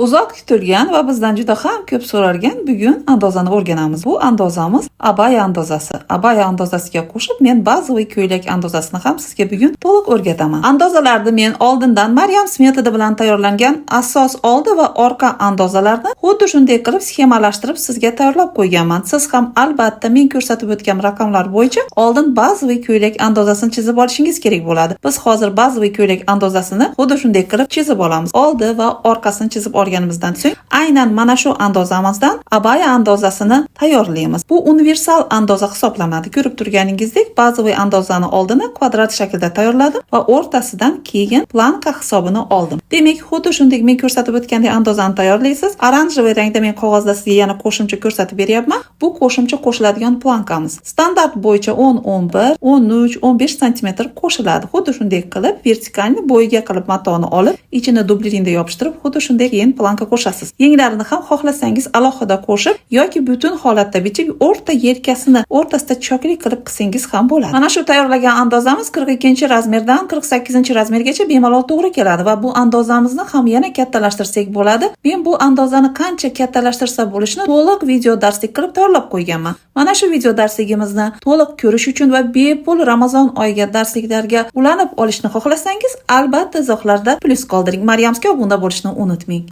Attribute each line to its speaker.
Speaker 1: Uzoq kutilgan va bizdan juda ham ko'p so'ralgan bugun andozani o'rganamiz. Bu andozamiz abaya andozasi. Abaya andozasiga qo'shib men bazaviy ko'ylak andozasini ham sizga bugun to'liq o'rgataman. Andozalarni men oldindan Maryam metodi bilan tayyorlangan asos oldi va orqa andozalarni xuddi shunday qilib sxemalashtirib sizga tayyorlab qo'yganman. Siz ham albatta men ko'rsatib o'tgan raqamlar bo'yicha oldin bazaviy ko'ylak andozasini chizib olishingiz kerak bo'ladi. Biz hozir bazaviy ko'ylak andozasini xuddi shunday qilib chizib olamiz. Oldi va orqasini chizib olganimizdan so'ng aynan mana shu andozamizdan abaya andozasini tayyorlaymiz. Bu universal andoza hisoblanadi. Ko'rib turganingizdek, bazaviy andozani oldini kvadrat shaklda tayyorladim va o'rtasidan keyin planka hisobini oldim. Demak, xuddi shunday men ko'rsatib o'tgandek andozani tayyorlaysiz. Oranjiy rangda men qog'ozda sizga yana qo'shimcha ko'rsatib beryapman. Bu qo'shimcha qo'shiladigan plankamiz. Standart bo'yicha 10, 11, 13, 15 sm qo'shiladi. Xuddi shunday qilib vertikalni bo'yiga qilib matoni olib, ichini dublerinda yopishtirib, xuddi shunday keyin planka qo'shasiz. Yenglarini ham xohlasangiz alohida qo'shib yoki butun holatda bichib o'rta yelkasini o'rtasida choklik qilib qilsangiz ham bo'ladi. Mana shu tayyorlagan andozamiz 42-razmerdan 48-razmergacha bemalol to'g'ri keladi va bu andozamizni ham yana kattalashtirsak bo'ladi. Men bu andozani qancha kattalashtirsa bo'lishini to'liq video darslik qilib tayyorlab qo'yganman. Mana shu video darsligimizni to'liq ko'rish uchun va bepul Ramazon oyiga darsliklarga ulanib olishni xohlasangiz, albatta izohlarda plyus qoldiring. Maryamga obuna bo'lishni unutmang.